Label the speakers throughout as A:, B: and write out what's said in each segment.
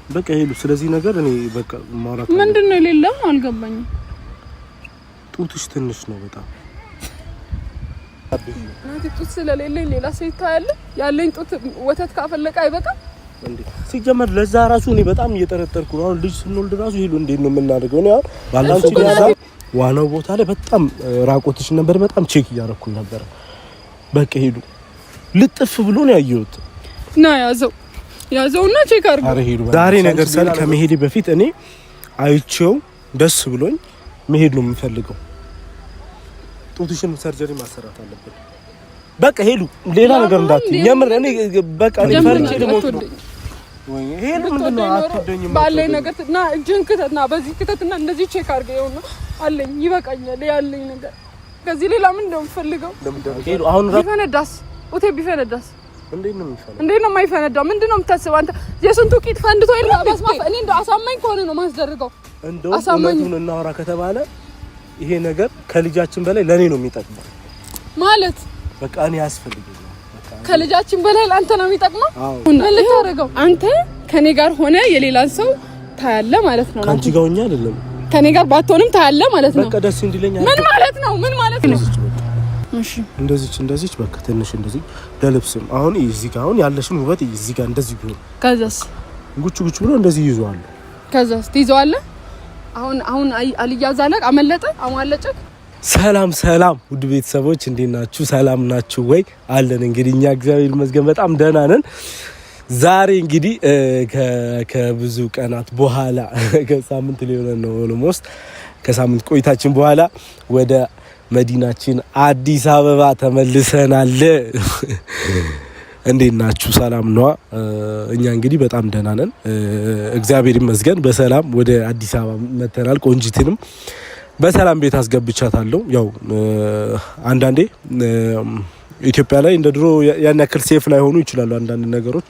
A: በቃ ሄሉ ስለዚህ ነገር እኔ በቃ ማውራት
B: ምንድነው የሌለው አልገባኝም።
A: ጡትሽ ትንሽ ነው በጣም
B: ናቲ ጡት ስለሌለኝ ሌላ ሰው ይታያል። ያለኝ ጡት ወተት ካፈለቀ አይበቃም
A: እንዴ? ሲጀመር ለዛ ራሱ እኔ በጣም እየተረጠርኩ ነው። አሁን ልጅ ስንወልድ ራሱ ሄሉ እንዴት ነው የምናደርገው? ነው ባላንቺ ጋር ዋናው ቦታ ላይ በጣም ራቆትሽ ነበር። በጣም ቼክ እያደረኩኝ ነበር። በቃ ሄሉ ልጥፍ ብሎ ነው ያየሁት። ና ያዘውና ቼክ አድርጉ። አረ ሄሉ ዛሬ ነገር ሰል ከመሄዴ በፊት እኔ አይቼው ደስ ብሎኝ መሄድ ነው የምፈልገው። ጡትሽን ሰርጀሪ ማሰራት አለበት። በቃ ሄሉ ሌላ ነገር እንዳትይ። የምር እኔ በቃ እኔ ፈርቼ ልሞት ነው። ወይ ሄሉ ምንድነው አትወደኝም? ባለኝ ነገር እና እጅን ከተና በዚህ ከተና እንደዚህ ቼክ አድርገውና አለኝ ይበቃኛል ያለኝ ነገር። ከዚህ ሌላ ምን እንደምፈልገው ሄሉ አሁን ቢፈነዳስ ኡቴ ቢፈነዳስ እንዴት ነው የሚፈነዳው? እንዴት ነው የማይፈነዳው? ምንድነው የምታስበው አንተ? የስንቱ ቂጥ ፈንድቶ ይላል ባስማፍ እኔ እንደው አሳማኝ ከሆነ ነው ማስደርገው። እንደው እውነቱን እናወራ ከተባለ ይሄ ነገር ከልጃችን በላይ ለኔ ነው የሚጠቅመው ማለት በቃ እኔ ያስፈልገኛል። በቃ ከልጃችን በላይ አንተ ነው የሚጠቅመው። ምን ልታረጋው አንተ ከኔ ጋር ሆነ የሌላን ሰው ታያለ ማለት ነው። አንቺ ጋር ሆኛ አይደለም ከኔ ጋር ባትሆንም ታያለ ማለት ነው። በቃ ደስ እንዲለኝ ምን ማለት ነው? ምን ማለት ነው? እሺ እንደዚህ በቃ ትንሽ እንደዚህ ለልብስም አሁን እዚህ ጋር አሁን ያለሽን ውበት እዚህ ጋር እንደዚህ ቢሆን ከዛስ ጉቹ ብሎ እንደዚህ ይዟል። ከዛስ ትይዘዋለህ። አሁን አልያዛለቅ አመለጠ። ሰላም ውድ ቤተሰቦች እንዴት ናችሁ? ሰላም ናችሁ ወይ? አለን እንግዲህ እኛ እግዚአብሔር ይመስገን በጣም ደህና ነን። ዛሬ እንግዲህ ከብዙ ቀናት በኋላ ከሳምንት ሊሆን ነው ኦልሞስት ከሳምንት ቆይታችን በኋላ ወደ መዲናችን አዲስ አበባ ተመልሰናል። እንዴት ናችሁ? ሰላም ነው? እኛ እንግዲህ በጣም ደህና ነን እግዚአብሔር ይመስገን። በሰላም ወደ አዲስ አበባ መተናል። ቆንጂትንም በሰላም ቤት አስገብቻታለሁ። ያው አንዳንዴ ኢትዮጵያ ላይ እንደ ድሮ ያን ያክል ሴፍ ላይ ሆኑ ይችላሉ አንዳንድ ነገሮች።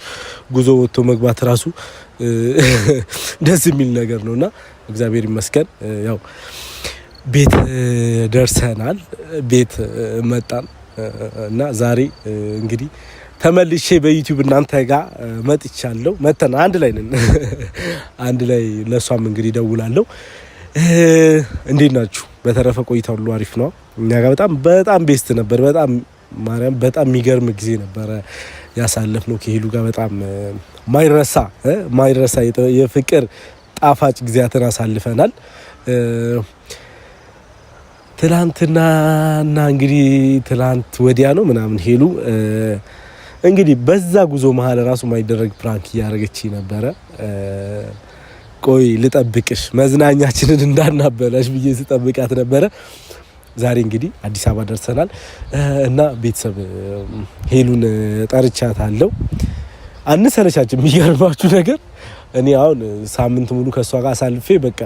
A: ጉዞ ወጥቶ መግባት ራሱ ደስ የሚል ነገር ነውና እግዚአብሔር ይመስገን ያው ቤት ደርሰናል። ቤት መጣን እና ዛሬ እንግዲህ ተመልሼ በዩቲዩብ እናንተ ጋር መጥቻለሁ። መተና አንድ ላይ ነን። አንድ ላይ ለሷም እንግዲህ ደውላለሁ። እንዴት ናችሁ? በተረፈ ቆይታ ሁሉ አሪፍ ነው። እኛ ጋር በጣም ቤስት ነበር። በጣም ማርያም በጣም የሚገርም ጊዜ ነበር ያሳለፍነው ከሄሉ ጋር። በጣም ማይረሳ የፍቅር ጣፋጭ ጊዜያትን አሳልፈናል። ትላንትና እንግዲህ ትላንት ወዲያ ነው ምናምን ሄሉ እንግዲህ በዛ ጉዞ መሀል ራሱ ማይደረግ ፕራንክ እያደረገች ነበረ። ቆይ ልጠብቅሽ መዝናኛችንን እንዳናበላሽ ብዬ ስጠብቃት ነበረ። ዛሬ እንግዲህ አዲስ አበባ ደርሰናል እና ቤተሰብ ሄሉን ጠርቻታለሁ። አንሰለቻችም። የሚገርማችሁ ነገር እኔ አሁን ሳምንት ሙሉ ከሷ ጋር አሳልፌ በቃ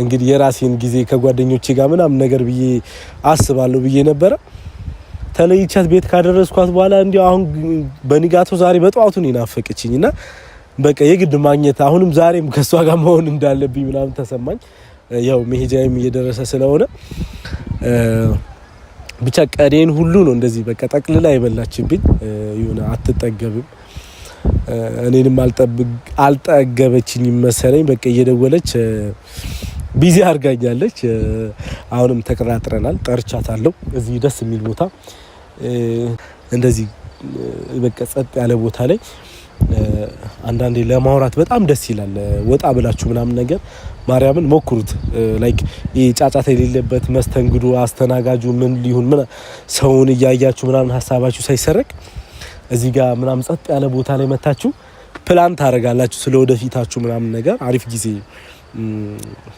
A: እንግዲህ የራሴን ጊዜ ከጓደኞቼ ጋር ምናምን ነገር ብዬ አስባለሁ ብዬ ነበረ። ተለይቻት ቤት ካደረስኳት በኋላ እንዲያው አሁን በንጋቱ ዛሬ በጠዋቱ ነው ናፈቀችኝና በቃ የግድ ማግኘት አሁንም ዛሬም ከሷ ጋር መሆን እንዳለብኝ ምናምን ተሰማኝ። ያው መሄጃዬም እየደረሰ ስለሆነ ብቻ ቀዴን ሁሉ ነው እንደዚህ በቃ ጠቅልላ የበላችብኝ። ይሁን አትጠገብም። እኔንም አልጠገበችኝ መሰለኝ። በቃ እየደወለች ቢዚ አርጋኛለች። አሁንም ተቀጣጥረናል። ጠርቻታለሁ እዚህ ደስ የሚል ቦታ እንደዚህ በቃ ጸጥ ያለ ቦታ ላይ አንዳንዴ ለማውራት በጣም ደስ ይላል። ወጣ ብላችሁ ምናምን ነገር ማርያምን ሞክሩት። ላይክ ጫጫታ የሌለበት መስተንግዶ አስተናጋጁ ምን ሊሆን ሰውን እያያችሁ ምናምን ሀሳባችሁ ሳይሰረቅ እዚህ ጋር ምናምን ጸጥ ያለ ቦታ ላይ መታችሁ ፕላን ታረጋላችሁ ስለወደፊታችሁ ምናምን ነገር አሪፍ ጊዜ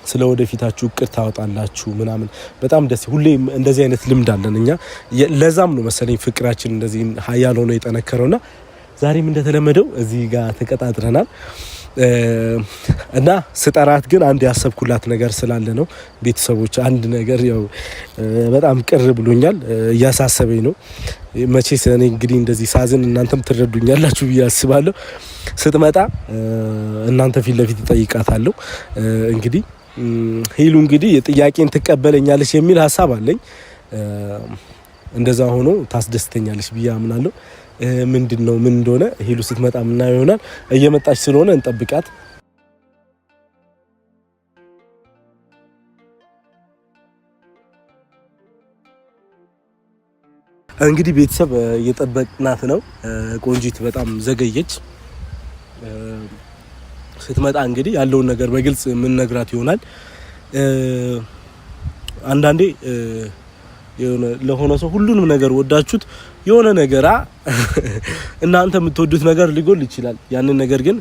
A: ስለወደፊታችሁ እቅድ ታወጣላችሁ ምናምን በጣም ደስ ሁሌ እንደዚህ አይነት ልምድ አለን እኛ። ለዛም ነው መሰለኝ ፍቅራችን እንደዚህ ሀያል ሆኖ የጠነከረውና ዛሬም እንደተለመደው እዚህ ጋር ተቀጣጥረናል እና ስጠራት ግን አንድ ያሰብኩላት ነገር ስላለ ነው። ቤተሰቦች አንድ ነገር ያው በጣም ቅር ብሎኛል፣ እያሳሰበኝ ነው። መቼስ እኔ እንግዲህ እንደዚህ ሳዝን እናንተም ትረዱኛላችሁ ብዬ አስባለሁ። ስትመጣ እናንተ ፊት ለፊት እጠይቃታለሁ። እንግዲህ ሄሉ እንግዲህ ጥያቄን ትቀበለኛለች የሚል ሀሳብ አለኝ። እንደዛ ሆኖ ታስደስተኛለች ብዬ አምናለሁ። ምንድነው ምን እንደሆነ ሄሉ ስትመጣ ምናየው ይሆናል። እየመጣች ስለሆነ እንጠብቃት። እንግዲህ ቤተሰብ እየጠበቅናት ነው። ቆንጂት በጣም ዘገየች። ስትመጣ እንግዲህ ያለውን ነገር በግልጽ ምን ነግራት ይሆናል። አንዳንዴ የሆነ ለሆነ ሰው ሁሉንም ነገር ወዳችሁት የሆነ ነገር እናንተ የምትወዱት ነገር ሊጎል ይችላል። ያንን ነገር ግን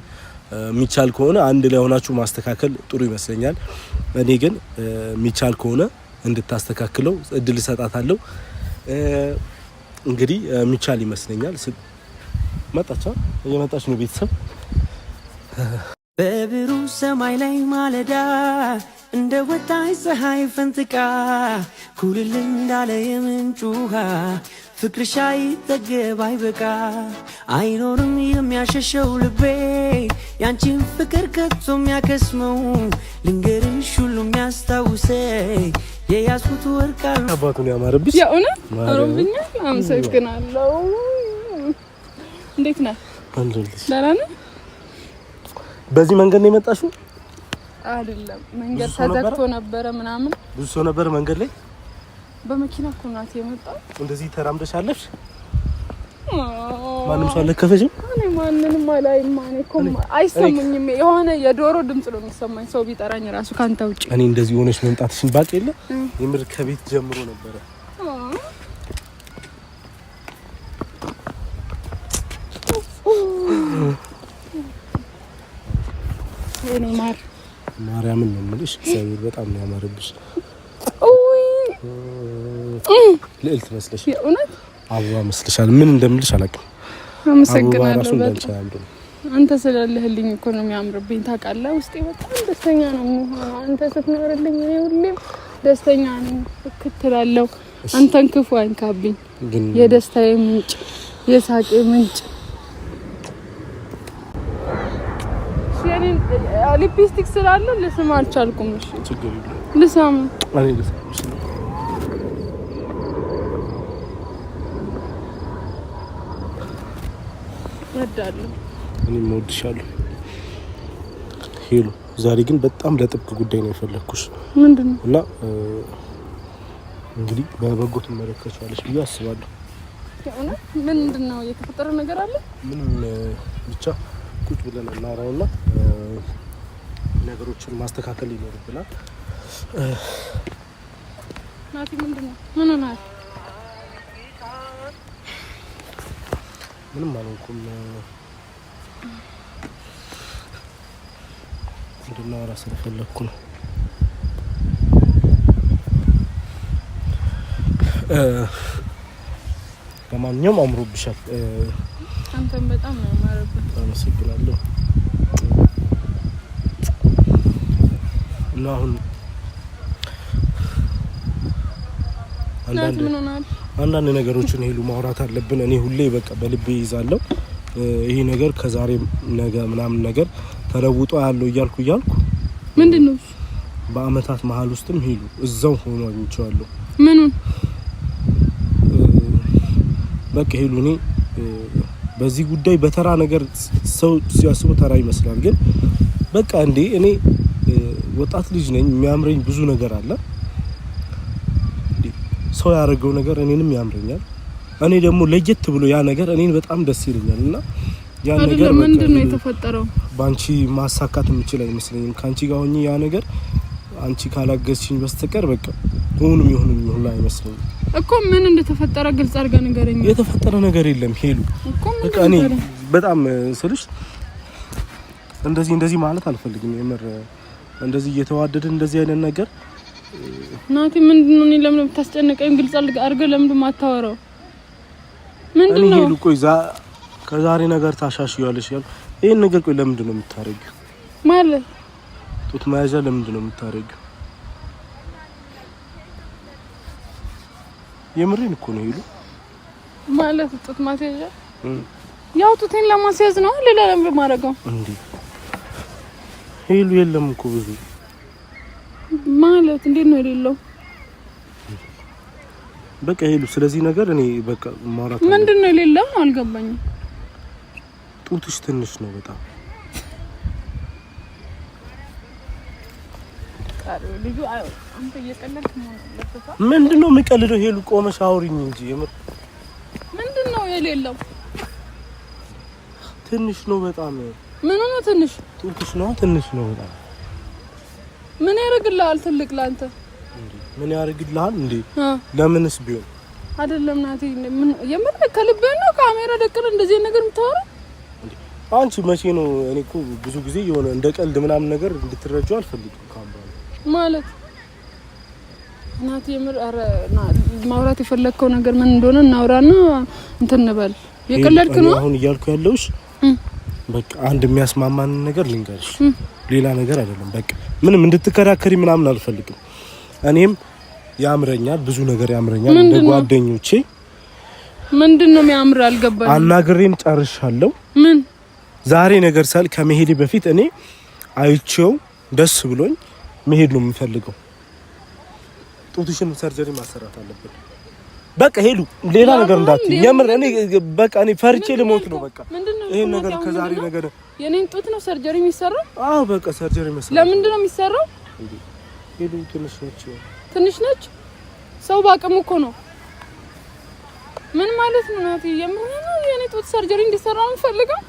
A: የሚቻል ከሆነ አንድ ላይ ሆናችሁ ማስተካከል ጥሩ ይመስለኛል። እኔ ግን የሚቻል ከሆነ እንድታስተካክለው እድል እሰጣታለሁ። እንግዲህ የሚቻል ይመስለኛል። እየመጣች ነው ቤተሰብ።
C: በብሩ ሰማይ ላይ ማለዳ እንደ ወጣች ፀሐይ ፈንጥቃ ኩልል እንዳለ የምንጭ ውሃ ፍቅርሽ አይጠገብ አይበቃ አይኖርም የሚያሸሸው ልቤ ያንቺን ፍቅር ከቶ የሚያከስመው ልንገርሽ ሁሉ የሚያስታውሰኝ የያዝኩት ወርቅ
A: አባቱን ያማረብሽ
B: የእውነት አሮብኛ። አመሰግናለሁ። እንዴት ነህ? ደህና ነህ?
A: በዚህ መንገድ ነው የመጣሽው?
B: አይደለም፣ መንገድ ተዘግቶ ነበረ ምናምን።
A: ብዙ ሰው ነበር መንገድ ላይ?
B: በመኪና እኮ ናት የመጣው።
A: እንደዚህ ተራምደሽ አለፍሽ? ማንም ሰው አልከፈሽም?
B: እኔ ማንንም አላይም። እኔ እኮ አይሰሙኝም። የሆነ የዶሮ ድምጽ ነው የሚሰማኝ ሰው ቢጠራኝ ራሱ ካንተ ውጪ።
A: እኔ እንደዚህ ሆነሽ መምጣትሽን ባቅ የለ የምር ከቤት ጀምሮ ነበረ።
B: እኔ
A: ማርያምን ነው የምልሽ፣ እግዚአብሔር በጣም ነው ያማረብሽ። ልዕልት መስለሽ
B: የእውነት
A: አበባ መስለሻል። ምን እንደምልሽ አላውቅም።
B: አመሰግናለሁ በጣም። አንተ ስላለህልኝ እኮ ነው የሚያምርብኝ። ታውቃለህ፣ ውስጤ በጣም ደስተኛ ነው የሚሆነው። አንተ ስትኖርልኝ እኔ ሁሌም ደስተኛ ነኝ። እከተላለሁ። አንተን ክፉ አይንካብኝ። የደስታዬ ምንጭ፣ የሳቄ ምንጭ። ሊፕስቲክ ስላለ ልስም አልቻልኩም። እሺ
A: ችግር የለም
B: ልሳም
A: እኔ ልሳምሽ ነው።
B: ወዳለሁ።
A: እኔም እወድሻለሁ ሄሉ። ዛሬ ግን በጣም ለጥብቅ ጉዳይ ነው የፈለኩሽ።
B: ምንድነው?
A: እና እንግዲህ በበጎ ትመለከቻለሽ ብዬ አስባለሁ።
B: ምንድነው? የተፈጠረ ነገር አለ?
A: ምንም ብቻ ቁጭ ብለን እናወራውና ነገሮችን ማስተካከል ይኖርብናል።
B: ናቲ ምንድነው? ምን ሆነሃል?
A: ምንም አልሆንኩም። እንድናወራ ስለፈለኩ ነው። ለማንኛውም አምሮብሻል።
B: አንተም በጣም ነው ያማረብህ።
A: አመሰግናለሁ። እና አሁን አንዳንድ ነገሮችን ሄሉ ማውራት አለብን። እኔ ሁሌ በቃ በልቤ ይዛለሁ ይሄ ነገር ከዛሬ ነገ ምናምን ነገር ተለውጦ ያለው እያልኩ
B: ምንድነው
A: በአመታት መሀል ውስጥም ሄሉ እዛው ሆኖ አግኝቼዋለሁ።
B: ምኑን
A: በቃ ሄሉ እኔ በዚህ ጉዳይ በተራ ነገር ሰው ሲያስቡ ተራ ይመስላል፣ ግን በቃ እንዴ እኔ ወጣት ልጅ ነኝ። የሚያምረኝ ብዙ ነገር አለ። ሰው ያደረገው ነገር እኔንም ያምረኛል። እኔ ደግሞ ለየት ብሎ ያ ነገር እኔን በጣም ደስ ይለኛል። እና ያ ነገር
B: ምንድነው የተፈጠረው?
A: ባንቺ ማሳካት የምችል አይመስለኝም። ካንቺ ጋር ሆኜ ያ ነገር አንቺ ካላገዝሽኝ በስተቀር በቃ ሁሉም ይሁን አይመስለኝም
B: እኮ። ምን እንደተፈጠረ ግልጽ አድርጋ ንገረኝ።
A: የተፈጠረ ነገር የለም ሄሉ። በቃ እኔ በጣም ስልሽ እንደዚህ ማለት አልፈልግም። የምር እንደዚህ እየተዋደድን እንደዚህ አይነት ነገር
B: ናቲ ምንድነው? እኔ ለምን ብታስጨንቀኝ ግልጽ አድርገህ ለምን ማታወራው? ምንድነው?
A: እኔ ሄሉ ቆይ ከዛሬ ነገር ታሻሽያለሽ ያል ይሄን ነገር ቆይ ለምንድን ነው የምታረጊው?
B: ማለት
A: ጡት መያዣ ለምንድን ነው የምታረጊው? የምሬን እኮ ነው ሄሉ።
B: ማለት ጡት ማስያዣ ያው ጡቴን ለማስያዝ ነው። ሌላ ለምን ማረጋው
A: እንዴ ሄሉ? የለም እኮ ብዙ
B: ማለት እንዴት ነው የሌለው?
A: በቃ ሄሉ ስለዚህ ነገር እኔ በቃ ማውራት
B: ምንድነው የሌለው አልገባኝም።
A: ጡትሽ ትንሽ ነው በጣም
B: ልጁ አንተ እየቀለድክ ነው ለፈታ
A: ምንድነው የምቀልደው? ሄሉ ቆመሽ አውሪኝ እንጂ
B: ምንድነው የሌለው?
A: ትንሽ ነው በጣም።
B: ምን ነው ትንሽ?
A: ጡትሽ ነው ትንሽ ነው በጣም።
B: ምን ያደርግልሃል? ትልቅ ላንተ
A: ምን ያደርግልሃል እንዴ? ለምንስ ቢሆን
B: አይደለም ናቲ ምን የምር ከልብህ ነው ካሜራ ደቅን እንደዚህ ነገር የምታወራው?
A: አንቺ መቼ ነው? እኔ እኮ ብዙ ጊዜ የሆነ እንደ ቀልድ ምናምን ነገር እንድትረጂው አልፈልግም ካምባል
B: ማለት ናቲ የምር ማውራት የፈለከው ነገር ምን እንደሆነ እናውራና እንትን እንበል። የቀለድክ ነው
A: አሁን እያልኩ ያለውሽ። በቃ አንድ የሚያስማማን ነገር ልንገርሽ፣ ሌላ ነገር አይደለም። በቃ ምንም እንድትከራከሪ ምናምን አልፈልግም። እኔም ያምረኛል፣ ብዙ ነገር ያምረኛል እንደ ጓደኞቼ።
B: ምንድነው የሚያምር? አልገባኝም። አናግሬም
A: ጨርሻለሁ።
B: ምን
A: ዛሬ ነገር ሳል ከመሄዴ በፊት እኔ አይቼው ደስ ብሎኝ መሄድ ነው የምፈልገው። ጡትሽን ሰርጀሪ ማሰራት አለበት። በቃ ሄሉ ሌላ ነገር እንዳትይ። የምር እኔ በቃ እኔ ፈርቼ ልሞት ነው። በቃ ይሄን ነገር ከዛሬ ነገር
B: የኔን ጡት ነው ሰርጀሪ የሚሰራው?
A: አዎ በቃ ሰርጀሪ መስራት።
B: ለምንድን ነው የሚሰራው?
A: ሄሉ ትንሽ ነች።
B: ትንሽ ነች? ሰው ባቀሙ እኮ ነው። ምን ማለት ነው ናቲ? የምር ነው የኔ ጡት ሰርጀሪ እንዲሰራ ነው የምፈልገው?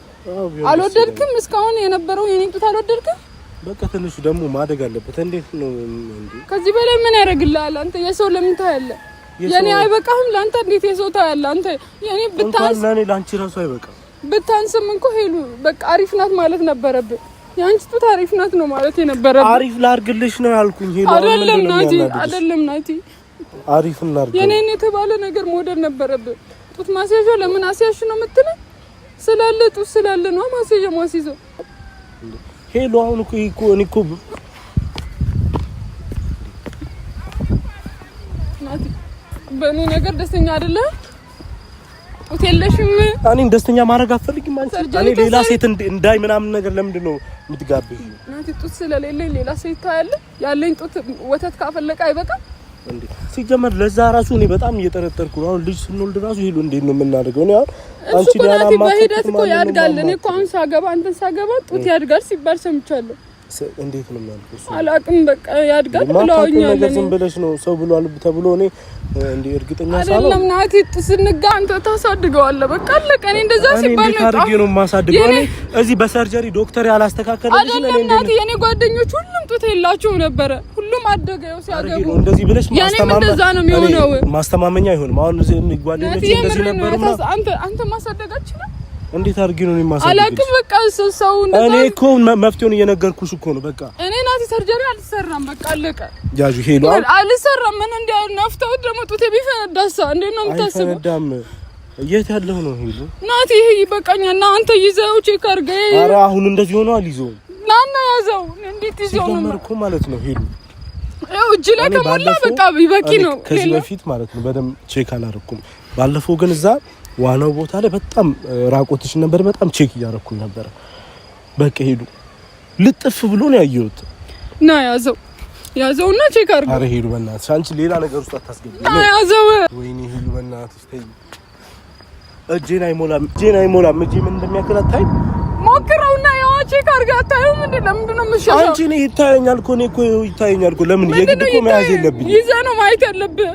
B: አልወደድክም? እስካሁን የነበረው የኔ ጡት አልወደድክም?
A: በቃ ትንሽ ደግሞ ማደግ አለበት። እንዴት ነው እንዴ?
B: ከዚህ በላይ ምን ያደርግልሃል አንተ? የሰው ለምን ታያለህ? የኔ አይበቃህም ላንተ? እንዴት የሰው ታያለህ አንተ? የኔ ብታንስ
A: ለኔ ላንቺ ራሱ አይበቃም።
B: ብታንስም እንኳ ሄሉ በቃ አሪፍ ናት ማለት ነበረብህ። ያንቺ ጡት አሪፍ ናት ነው ማለት የነበረብህ።
A: አሪፍ ላርግልሽ ነው ያልኩኝ ሄሉ።
B: አይደለም ናቲ፣ አይደለም ናቲ።
A: አሪፍ እናርግ።
B: የኔን የተባለ ነገር መውደድ ነበረብህ። ጡት ማስያዣ ለምን አስያሽ ነው የምትለው? ስላለ ጡት ስላለ ነው ማስያዣ ማስይዘው።
A: ሄሉ አሁን እኮ እኔ እኮ
B: ናቲ በእኔ ነገር ደስተኛ አይደለም? ጡት የለሽም?
A: እኔን ደስተኛ ማድረግ አትፈልጊም አንቺ? እኔ ሌላ ሴት እንዳይ ምናምን ነገር ለምንድን ነው የምትጋብዥ?
B: ናቲ ጡት ስለሌለኝ ሌላ ሴት ታያለህ? ያለኝ ጡት ወተት ካፈለቀ አይበቃም
A: እንዴ? ሲጀመር ለዛ ራሱ እኔ በጣም እየጠረጠርኩ ነው። አሁን ልጅ ስንወልድ ራሱ ሄሉ እንዴት ነው የምናደርገው? ነው
B: አንቺ ዲያና በሂደት እኮ ያድጋል። እኔ እኮ አሁን ሳገባ አንተን ሳገባ ጡት ያድጋል ሲባል ሰምቻለሁ።
A: እንዴት ነው የሚያልኩት?
B: አላውቅም በቃ ያድጋል ብለውኛል።
A: ነገር ዝም ብለሽ ነው ሰው ብሏል ተብሎ እኔ እንዴ እርግጠኛ ሳለው
B: አይደለም ናቲ ስንጋ አንተ ታሳድገዋለህ። በቃ አለቀ። እኔ እንደዛ ሲባል ነው
A: ታርጌ ነው ማሳድገው። እኔ እዚህ በሰርጀሪ ዶክተር ያላስተካከለልሽ ነው እንዴ? ናቲ
B: የኔ ጓደኞች ሁሉም ጡት የላቸውም ነበረ። ሁሉም አደገው ሲያገቡ
A: እንደዚህ ብለሽ
B: ማስተማመኛ
A: አይሆንም። አሁን እዚህ ጓደኞች እንደዚህ ነበርና
B: አንተ ማሳደጋችሁ ነው
A: እንዴት አድርጌ ነው የማሳደግ?
B: አላውቅም በቃ ሰው እንደዛ
A: እኔ እኮ መፍትሄውን እየነገርኩሽ እኮ ነው። በቃ
B: እኔ ናቲ ሰርጀሪ አልሰራም። በቃ አለቀ።
A: ያጁ ሄሎ
B: አልሰራም። ምን እንደ ናፍታው ደግሞ ጡቴ ቢፈነዳሳ እንዴት ነው የምታስበው?
A: አይፈነዳም። የት ያለው ነው ሄሎ
B: ናቲ? ይሄ ይበቃኛል እና አንተ ይዘው ቼክ አድርገህ።
A: ኧረ አሁን እንደዚህ ሆኖ አልይዘውም።
B: ናና ያዘው። እንዴት ይዘው ነው
A: ሲጀመር እኮ ማለት ነው ሄሎ
B: እጅ ላይ ከሞላ በቃ ይበቂ ነው።
A: ከዚህ በፊት ማለት ነው በደም ቼክ አላረኩም። ባለፈው ግን እዛ ዋናው ቦታ ላይ በጣም ራቆትሽ ነበር። በጣም ቼክ እያረኩኝ ነበር። በቃ ሄዱ ልጥፍ ብሎ ነው ያየሁት። ና
B: ያዘውና ቼክ አድርገው።
A: አረ ሄዱ በእናትሽ አንቺ ሌላ ነገር ውስጥ አታስገቢ።
B: ና ያዘው።
A: ወይኔ ሄዱ በእናትሽ ተይ። እጄን አይሞላም። እጄ ምን እንደሚያክል አታይ?
B: ሞክረውና ያው ቼክ አድርገህ አታየውም እንዴ? ለምንድን ነው የምትሸሸው?
A: አንቺ እኔ ይታየኛል እኮ ለምን የግድ እኮ መያዝ የለብኝ።
B: ይዘህ ነው ማየት ያለብህ።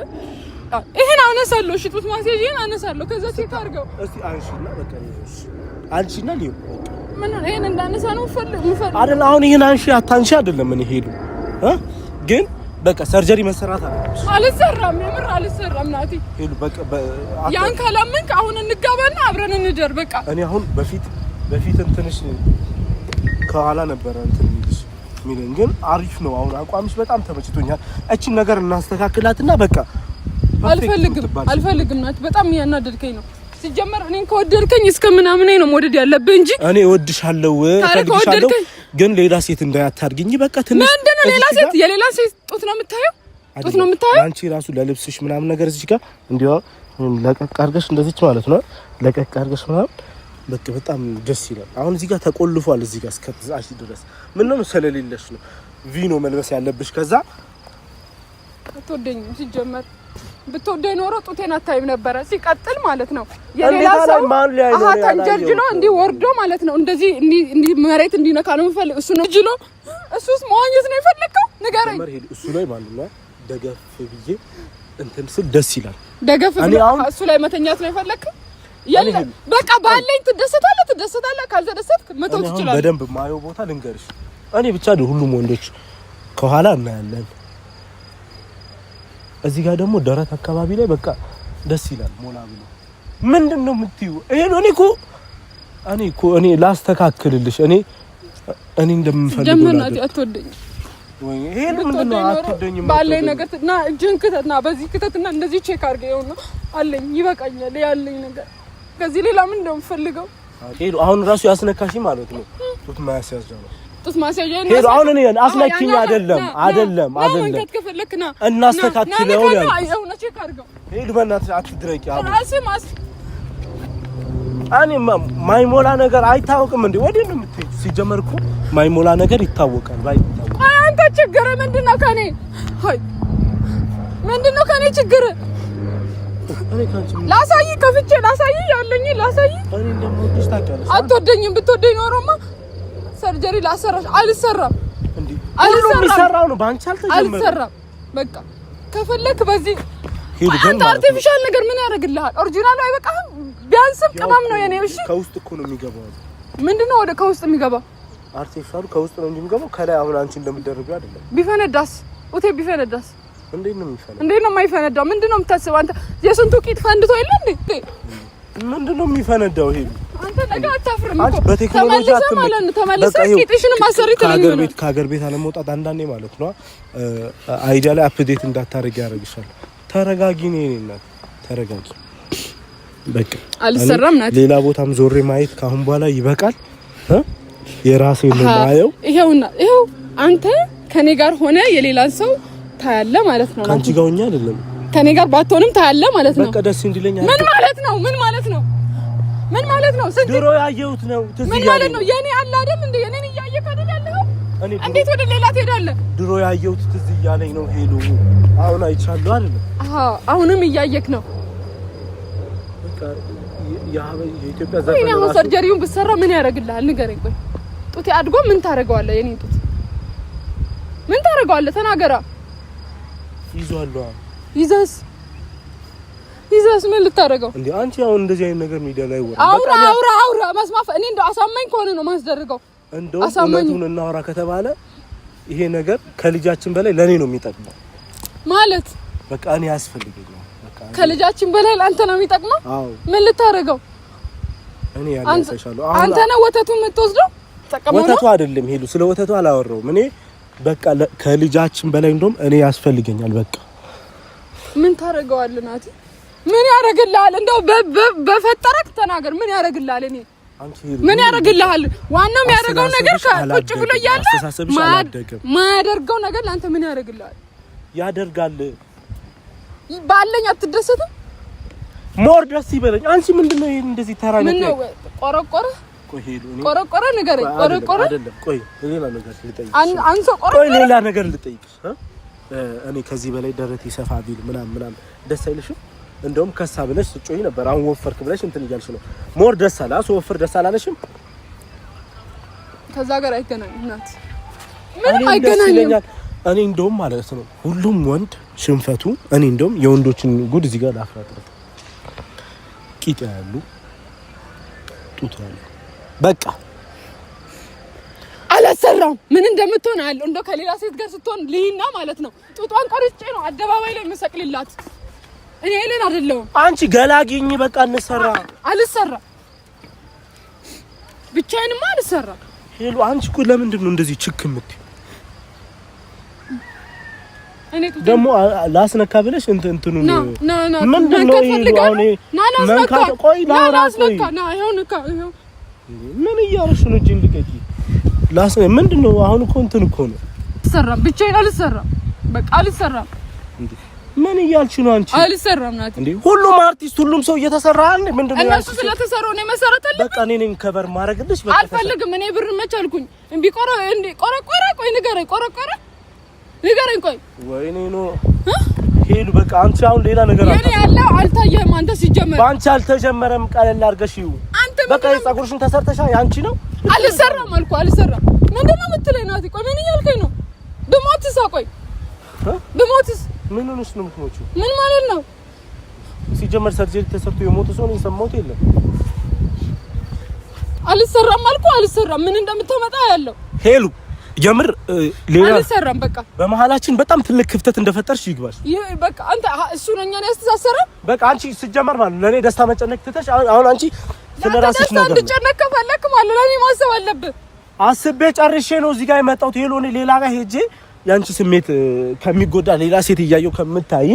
B: ይሄን አነሳለሁ። እሺ ጡት ማስያዥን አነሳለሁ። ከዛ ቼክ አድርገው
A: እስቲ አንሺና ሊው
B: ምን ይሄን እንዳነሳ ነው ፈልግ
A: አይደል? አሁን ይሄን አታንሺ አይደለም። እኔ ሄዱ ግን በቃ ሰርጀሪ መሰራት አለብሽ።
B: አልሰራም፣ የምር አልሰራም ናቲ።
A: ሄዱ በቃ
B: ያን ካላመንክ አሁን እንጋባና አብረን እንደር። በቃ
A: እኔ አሁን በፊት እንትንሽ ከኋላ ነበረ እንትን ሚለኝ ግን አሪፍ ነው። አሁን አቋምሽ በጣም ተመችቶኛል። እቺን ነገር እናስተካክላትና በቃ
B: አልፈልግም ናት። በጣም ያናደድከኝ ነው። ሲጀመር እኔን ከወደድከኝ እስከምናምን ነው መውደድ ያለብህ እንጂ
A: እኔ እወድሻለሁ ግን ሌላ ሴት እንዳያታርግኝ። በቃ ትንሽ
B: ምንድነው ሌላ ሴት? የሌላ ሴት ጡት ነው የምታየው?
A: አንቺ ራሱ ለልብስሽ ምናምን ነገር እዚህ ጋር እንዲያው ለቀቅ አድርገሽ እንደዚች ማለት ነው ለቀቅ አድርገሽ ምናምን በቃ በጣም ደስ ይላል። አሁን እዚህ ጋር ተቆልፏል። እዚህ ጋር እስከዛሽ ድረስ ምን ነው ስለሌለሽ ነው ቪኖ መልበስ ያለብሽ። ከዛ
B: አትወደኝም ሲጀመር ብትወደኝ ኖሮ ጡቴን አታይም ነበር ሲቀጥል ማለት ነው የሌላ ሰው ተንጀልጅሎ እንዲህ ወርዶ ማለት ነው እንደዚህ እንዲህ መሬት እንዲነካ ነው የምፈልግ እሱ ነው ጅሎ እሱስ መዋኘት ነው የፈለከው ንገረኝ
A: እሱ ላይ ማለት ነው ደገፍ ብዬ እንትን ስል ደስ ይላል
B: ደገፍ እሱ ላይ መተኛት ነው የፈለከው የለም በቃ ባለኝ ትደሰታለህ ካልተደሰትክ መተው ትችላለህ
A: በደንብ ማየው ቦታ ልንገርሽ እኔ ብቻ ሁሉም ወንዶች ከኋላ እናያለን እዚህ ጋር ደግሞ ደረት አካባቢ ላይ በቃ ደስ ይላል ሞላ ብሎ ምንድነው የምትዩ እኔ እኮ ላስተካክልልሽ እኔ እንደምፈልገው
B: ጀመናት አትወደኝ
A: ወይ ምንድነው አትወደኝ
B: ባለኝ ነገር እና ጅንክተና በዚህ ክተትና እንደዚህ ቼክ አድርገው ነው አለኝ ይበቃኛል ያለኝ ነገር ከዚህ ሌላ ምን እንደምፈልገው
A: አሁን ራሱ ያስነካሽ ማለት ነው ጡት ማያስያዝ ነው
B: ጡት ማስያዝ ነው
A: ሄዶ አሁን እኔ አስነኪኝ አይደለም
B: መንገድ ከፈለክና
A: እናስተካክለው ነው
B: አይው ነው ቼክ አድርገው
A: ሄዶ በእናትሽ አትድረቂ እኔ ማይሞላ ነገር አይታወቅም እንዴ ወዴት ነው የምትሄጂው ሲጀመር እኮ ማይሞላ ነገር ይታወቃል ባይታወቅ
B: አንተ ችግር ምንድነው ከኔ ሆይ ምንድነው ከኔ ችግር ላሳይ ከፍቼ ላሳይ ያለኝ ላሳይ
A: እኔ እንደምወድሽ ታውቂያለሽ
B: አትወደኝም ብትወደኝ ኖሮማ ሰርጀሪ ላሰራሽ አልሰራም
A: እንዴ ሁሉም ይሰራው ነው ባንቺ
B: አልሰራም በቃ ከፈለክ በዚህ አንተ አርቲፊሻል ነገር ምን ያደርግልሃል ኦሪጂናሉ አይበቃም ቢያንስም ቅመም ነው የኔ እሺ
A: ከውስጥ እኮ ነው የሚገባው
B: ምንድነው ወደ ከውስጥ የሚገባው
A: አርቲፊሻሉ ከውስጥ ነው የሚገባው ከላይ አሁን አንቺ እንደምትደርቢው አይደለም
B: ቢፈነዳስ ኡቴ ቢፈነዳስ
A: እንዴት ነው የሚፈነዳው
B: እንዴት ነው የማይፈነዳው ምንድነው የምታስበው አንተ የስንቱ ቂጥ ፈንድቶ የለ እንዴ
A: ምንድነው የሚፈነዳው ይሄ
B: አንተ ነገር አታፍርም
A: አንቺ በቴክኖሎጂ አትመጪ
B: ተመለሰ ቂጥሽን ማሰሪ ተለኝ
A: ከሀገር ቤት አለመውጣት አንዳንዴ ማለት ነው አይዲያ ላይ አፕዴት እንዳታረጊ ያደርግሻል ተረጋጊ ነኝና ተረጋጊ በቃ
B: አልሰራም ናት
A: ሌላ ቦታም ዞሬ ማየት ካሁን በኋላ ይበቃል የራሴ ነው ማየው
B: ይሄው አንተ ከኔ ጋር ሆነ የሌላን ሰው ታያለ ማለት ነው
A: አንቺ ጋር ሆኛ አይደለም
B: ከኔ ጋር ባትሆንም ታያለ ማለት ነው
A: በቃ ደስ እንዲለኝ
B: ምን ማለት ነው
A: ድሮ ያየሁት ነው ትዝ
B: ምን ማለት ነው የኔ አለ አይደል እንዴ የኔን እያየህ አይደል ያለው እንዴት ወደ ሌላ ትሄዳለህ
A: ድሮ ያየሁት ትዝ እያለኝ ነው ሄሎ አሁን አይቻለሁ አይደል
B: አሁንም እያየክ ነው
A: በቃ የኢትዮጵያ ዘፈን
B: እኔ አሁን ሰርጀሪውን ብሰራ ምን ያደርግልሃል ንገረኝ ቆይ ጡቴ አድጎ ምን ታረጋዋለህ የኔን ጡት ምን ታረጋዋለህ ተናገራ ይዘስ ምን ልታረጋው
A: እንዴ አንቺ አሁን እንደዚህ አይነት ነገር ሚዲያ ላይ ወራ
B: አውራ መስማፍ እኔ እንደው አሳማኝ ከሆነ ነው ማስደርገው
A: እንደው እውነቱን እናወራ ከተባለ ይሄ ነገር ከልጃችን በላይ ለኔ ነው የሚጠቅመው
B: ማለት
A: በቃ እኔ ያስፈልገኛል በቃ
B: ከልጃችን በላይ አንተ ነው የሚጠቅመው ምን ልታረጋው
A: እኔ ያንሰሻለሁ
B: አንተ ነው ወተቱን የምትወስደው ተቀመው
A: ወተቱ አይደለም ሄሉ ስለ ወተቱ አላወራውም እኔ በቃ ከልጃችን በላይ እንደውም እኔ ያስፈልገኛል በቃ
B: ምን ታረጋዋለህ ናቲ ምን ያረግልሃል እንደው በፈጠረክ ተናገር ምን ያረግልሃል እኔ ምን ያረግልሃል ዋናው የሚያረጋው ነገር ቁጭ ብሎ ያለ ማያደርገው ነገር ለአንተ ምን ያረግልሃል
A: ያደርጋል
B: ባለኝ አትደሰትም
A: ሞር ደስ ይበለኝ አንቺ ምንድነው ይሄን እንደዚህ ተራነቀ
B: ምን ነው ቆረቆረ ንገረኝ ቆረቆረ
A: አይደለም ቆይ ሌላ ነገር ልጠይቅሽ
B: አንተ ቆረቆረ
A: ቆይ ሌላ ነገር ልጠይቅሽ እኔ ከዚህ በላይ ደረቴ ሰፋ ቢል ምናምን ደስ አይልሽም እንደውም ከሳ ብለሽ ትጮይ ነበር አሁን ወፈርክ ብለሽ እንትን እያልሽ ነው ሞር ደስ አለ ወፈር ደስ አላለሽም
B: ከዛ ጋር አይገናኝም ናት ምንም አይገናኝም
A: እኔ እንደውም ማለት ነው ሁሉም ወንድ ሽንፈቱ እኔ እንደውም የወንዶችን ጉድ እዚህ ጋር ላፍራጥር ቂጥ ያሉ ጡት ያሉ በቃ
B: አላሰራም ምን እንደምትሆን አለ እንደው ከሌላ ሴት ጋር ስትሆን ልይና ማለት ነው ጡቷን ቆርጬ ነው አደባባይ ላይ መሰቅልላት እኔ ኤለን አይደለም
A: አንቺ ገላጊኝ በቃ እንሰራ
B: አልሰራ ብቻዬንማ አልሰራ
A: ሄሎ አንቺ እኮ ለምንድን ነው እንደዚህ ችክምት
B: እኔ ጡት
A: ደግሞ ላስነካ ብለሽ እንትኑ
B: ና
A: ምንድነው አሁን መንካ ቆይ
B: ላስነካ ና ይሄው
A: ምን እያረሽ ነው እጅ እንድቀቂ ላስነ ምንድነው አሁን እኮ እንትን እኮ ነው
B: ሰራም ብቻዬን አልሰራም በቃ አልሰራም
A: እንዴ ምን እያልሽ ነው አንቺ
B: አልሰራም ናት
A: እንዴ ሁሉም አርቲስት ሁሉም ሰው እየተሰራ አንዴ ምንድነው
B: እነሱ ስለተሰራው ነው መሰረተልኝ
A: በቃ እኔ ነኝ ከበር ማረግልሽ በቃ
B: አልፈልግም እኔ ብር መቻልኩኝ እንዴ ቆረቆረ ቆይ ንገረኝ ቆረቆረ ንገረኝ ቆይ
A: ወይኔ ነው ሄሉ በቃ አንቺ አሁን ሌላ ነገር
B: የኔ ያለው አልታየህም አንተ ሲጀመር
A: ባንቺ አልተጀመረም ቀለል አድርገሽው በቃ የፀጉርሽን ተሰርተሻ ያንቺ ነው
B: አልሰራም አልኩ አልሰራም ምንድነው የምትለኝ ናቲ ቆይ ምን እያልከኝ ነው ብሞትስ ቆይ ብሞትስ
A: ምን ሆነሽ ነው የምትሞቺው
B: ምን ማለት ነው
A: ሲጀመር ሰርጀሪ ተሰርቶ የሞተ ሰው ነው የሰማሁት የለም
B: አልሰራም አልኩ አልሰራም ምን እንደምታመጣ ያለው
A: ሄሉ ጀምር ሌላ
B: አልሰራም በቃ
A: በመሃላችን በጣም ትልቅ ክፍተት እንደፈጠርሽ ይግባሽ
B: ይሄ በቃ አንተ እሱ ነው እኛን ያስተሳሰረ
A: በቃ አንቺ ሲጀመር ማለት ለኔ ደስታ መጨነቅ ትተሽ አሁን አንቺ ስለራስሽ ነገር
B: ነው ተጨነቅ ከፈለክ ማለት ለኔ ማሰብ አለብህ
A: አስቤ ጨርሼ ነው እዚህ ጋር የመጣሁት ሄሎ እኔ ሌላ ጋር ሄጄ ያንቺ ስሜት ከሚጎዳ ሌላ ሴት እያየሁ ከምታይ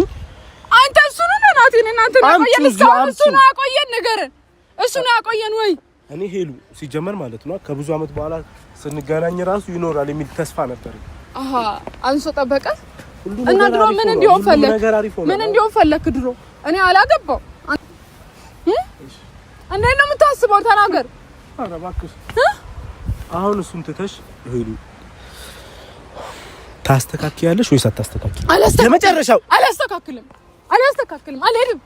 B: አንተ እሱ ነው ናቲ እናንተ ነው ያቆየን እሱ ነው ያቆየን ነገርን እሱ ነው ያቆየን ወይ
A: እኔ ሄሉ ሲጀመር ማለት ነው ከብዙ አመት በኋላ ስንገናኝ ራሱ ይኖራል የሚል ተስፋ ነበር
B: አሃ አንሶ ጠበቀ እና ድሮ ምን እንዲሆን ፈለክ ምን እንዲሆን ፈለክ ድሮ እኔ አላገባው እንዴት ነው የምታስበው ተናገር
A: ኧረ እባክሽ አሁን እሱን ትተሽ ሄሉ ታስተካክያለሽ ወይስ አታስተካክል ለመጨረሻው
B: አላስተካክልም አልሄድም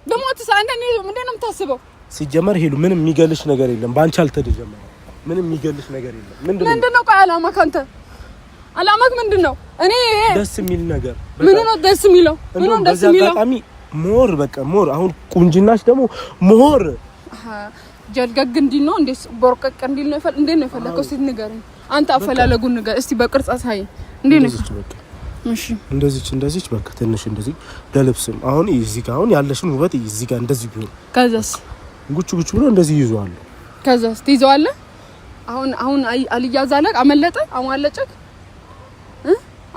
B: ደሞትስ አንተ ምንድን ነው የምታስበው
A: ሲጀመር ሄሉ ምንም የሚገልሽ ነገር የለም ባንቺ አልተጀመረ ምንም የሚገልሽ ነገር የለም
B: ምንድነው ቆይ አላማክ አንተ አላማክ ምንድነው እኔ
A: ደስ የሚል ነገር
B: ምን ነው ደስ የሚለው ምን ነው ደስ የሚለው
A: አጋጣሚ ሞር በቃ ሞር አሁን ቁንጅናሽ ደግሞ ሞር
B: ጀልገግ እንዲል ነው እንዴ ቦርቀቅ እንዲል ነው እንዴ ነው የፈለከው እስቲ ንገረኝ አንተ አፈላለጉን ንገር እስቲ በቅርጽ አሳይ እንዴ ነው እሺ እንደዚህ በቃ ትንሽ እንደዚህ ለልብስም አሁን እዚህ ጋር አሁን ያለሽን ውበት እዚህ ጋር እንደዚህ ቢሆን ከዛስ
A: ጉቹ ብሎ እንደዚህ ይዟል
B: ከዛስ ትይዘዋለህ አሁን አልያዛለህ አመለጠ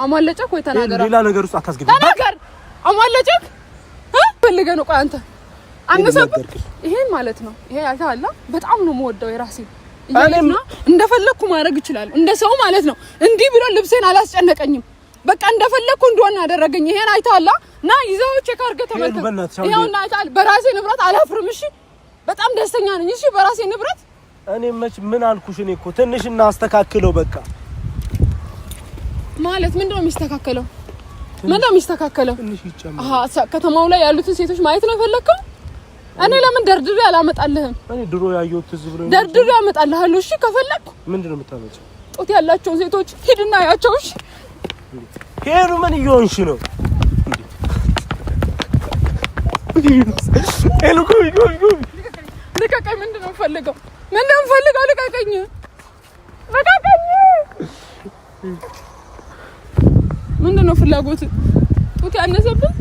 B: አሟለጨክ ወይ ተናገራ
A: ሌላ ነገር ውስጥ አታስገቢ
B: ተናገር አሟለጨክ ፈልገ ነው ቆይ አንተ አንሰብ ይሄን ማለት ነው ይሄ ያልታላ በጣም ነው የምወደው የራሴ እኔማ እንደፈለኩ ማድረግ ይችላል እንደ ሰው ማለት ነው እንዲህ ብሎ ልብሴን አላስጨነቀኝም በቃ እንደፈለኩ እንደሆነ ያደረገኝ ይሄን አይታላ ና ይዘው ቼክ አድርገህ ተመልከት ይሄውና አይታል በራሴ ንብረት አላፍርም እሺ በጣም ደስተኛ ነኝ እሺ በራሴ ንብረት
A: እኔ ምን አልኩሽ እኔ እኮ ትንሽ እናስተካክለው በቃ
B: ማለት ምንድነው የሚስተካከለው አሃ ከተማው ላይ ያሉትን ሴቶች ማየት ነው የፈለከው እኔ ለምን ደርድሬ አላመጣልህም
A: እኔ ድሮ ያየሁት ትዝ ብሎኝ
B: ደርድሬ አመጣልሃለሁ እሺ ከፈለኩ
A: ምንድነው የምታመጪው
B: ጦት ያላቸው ሴቶች ሂድና ያቸው እሺ
A: ሄሉ ምን እየሆንሽ ነው ሄሉ ቆይ
B: ልቀቀኝ ምንድነው ፈልገው ልቀቀኝ ምንድነው ፍላጎት ጦት ያነሰብህ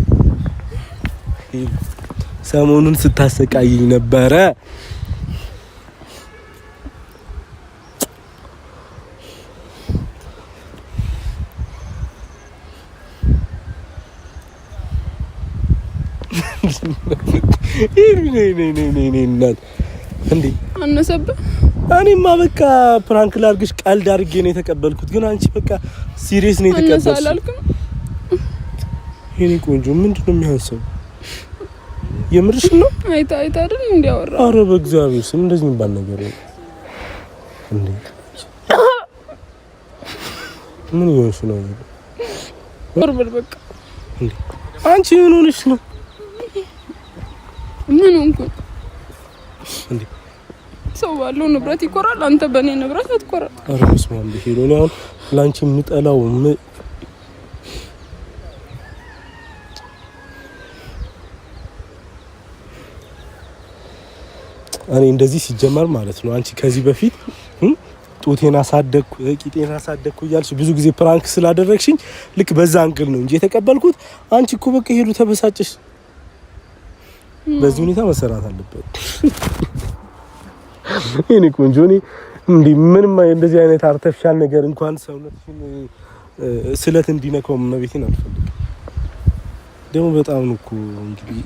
A: ሰሞኑን ስታሰቃይኝ ነበረ እንዴ
B: አነሰብህ
A: እኔማ በቃ ፕራንክ ላድርግሽ ቀልድ አድርጌ ነው የተቀበልኩት ግን አንቺ በቃ ሲሪየስ ነው የተቀበልኩት የኔ ቆንጆ ምንድነው የሚያንሰው የምርሽ ነው
B: አይታ አይደል እንዲያወራ
A: ኧረ በእግዚአብሔር ስም እንደዚህ የሚባል ነገር ነው እንዴ ምን ይሆንሽ ነው
B: ወርበል በቃ
A: እንዴ አንቺ ምን ሆነሽ ነው
B: ምን ሆንኩ
A: እንዴ
B: ሰው ባለው ንብረት ይኮራል አንተ በእኔ ንብረት አትኮራል
A: ኧረ መስማ እንዴ ሄሎ ነው አሁን ላንቺ የምጠላው እኔ እንደዚህ ሲጀመር ማለት ነው አንቺ ከዚህ በፊት ጡቴን አሳደግኩ ቂጤን አሳደግኩ እያልሽ ብዙ ጊዜ ፕራንክ ስላደረግሽኝ ልክ በዛ አንግል ነው እንጂ የተቀበልኩት አንቺ እኮ በቃ ሄዱ ተበሳጨሽ በዚህ ሁኔታ መሰራት አለበት እኔ ቆንጆ እኔ እንዴ ምንም እንደዚህ አይነት አርቲፊሻል ነገር እንኳን ሰውነትሽን ስለት እንዲነካው መቤቴን አልፈልግም ደግሞ በጣም ነው እኮ እንግዲህ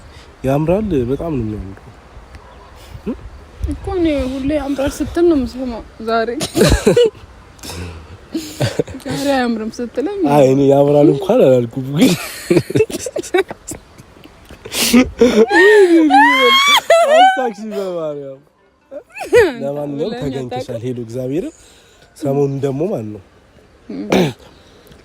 A: ያምራል በጣም ነው የሚያምረው
B: እኮ ነው ሁሌ ያምራል ስትል ነው የምሰማው ዛሬ ያምርም ስትለኝ
A: አይ እኔ ያምራል እንኳን አላልኩም ግን አሳክሲ በማርያም ለማንኛውም ተገኝተሻል ሄሎ እግዚአብሔር ሰሞኑን ደግሞ ማለት ነው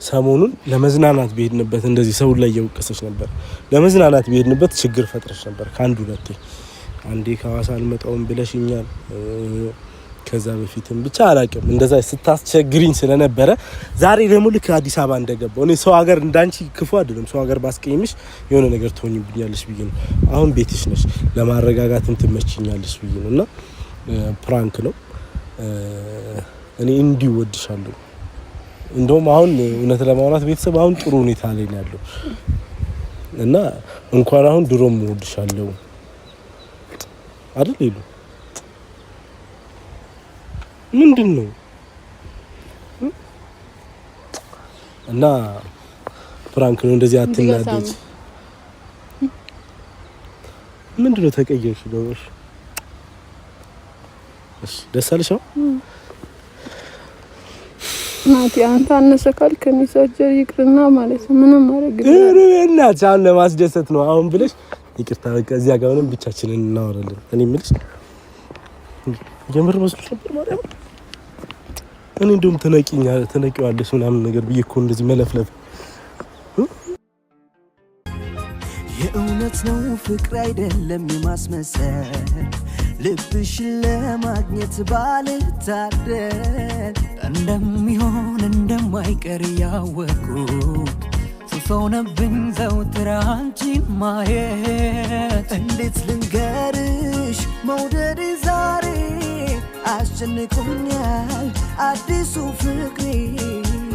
A: ሰሞኑን ለመዝናናት በሄድንበት እንደዚህ ሰው ላይ እየወቀሰች ነበር። ለመዝናናት በሄድንበት ችግር ፈጥረሽ ነበር ከአንዱ ሁለቴ። አንዴ ከሐዋሳ አልመጣውም ብለሽኛል። ከዛ በፊትም ብቻ አላውቅም እንደዛ ስታስቸግሪኝ ስለነበረ ዛሬ ደግሞ ልክ አዲስ አበባ እንደገባው እኔ ሰው ሀገር እንዳንቺ ክፉ አይደለም። ሰው ሀገር ባስቀይምሽ የሆነ ነገር ትሆኝብኛለሽ ብዬ ነው። አሁን ቤትሽ ነሽ ለማረጋጋትም ትመችኛለሽ ብዬ ነው። እና ፕራንክ ነው። እኔ እንዲሁ ወድሻለሁ። እንደውም አሁን እውነት ለማውራት ቤተሰብ አሁን ጥሩ ሁኔታ ላይ ነው ያለው እና እንኳን አሁን ድሮም ወድሻለሁ አይደል ይሉ ምንድነው እና ፕራንክ ነው እንደዚህ አትናደጂ። ምንድነው ተቀየርሽ ደውሽ? እሺ ደስ አለሽ?
B: ናቲ አንተ አነሰካል ከሚሳጀር ይቅርና ማለት ምንም ማረግ
A: እና ቻን ለማስደሰት ነው አሁን ብለሽ ይቅርታ በቃ እዚያ ጋር ሆነን ብቻችንን እናወራለን። እኔ ምልሽ ጀምር መስሎሽ ነበር ማርያም። እኔ እንደውም ተነቂዋለሽ ምናምን ነገር ብዬ እኮ እንደዚህ መለፍለፍ
C: የእውነት ነው ፍቅር አይደለም የማስመሰል ልብሽ ለማግኘት ባልታደል እንደሚሆን እንደማይቀር ያወቁ ሱሶነብኝ ዘውትር አንቺን ማየት እንዴት ልንገርሽ መውደድ ዛሬ አስጨንቆኛል አዲሱ ፍቅሬ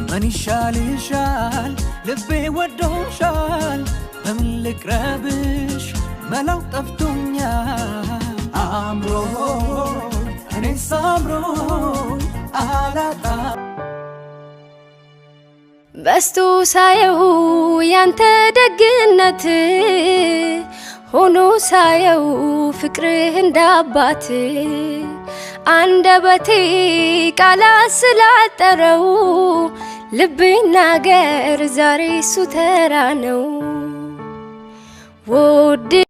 C: ምን ይሻልሻል ልቤ ወዶሻል በምን ልቅረብሽ መላው ጠፍቶኛል አምሮ እኔ ሳምሮ አላጣ
D: በስቱ ሳየው ያንተ ደግነት ሆኖ ሳየው ፍቅርህ እንዳባት አንደበቴ ቃላት ስላጠረው ልቤን ናገር ዛሬ እሱ ተራ ነው ውድ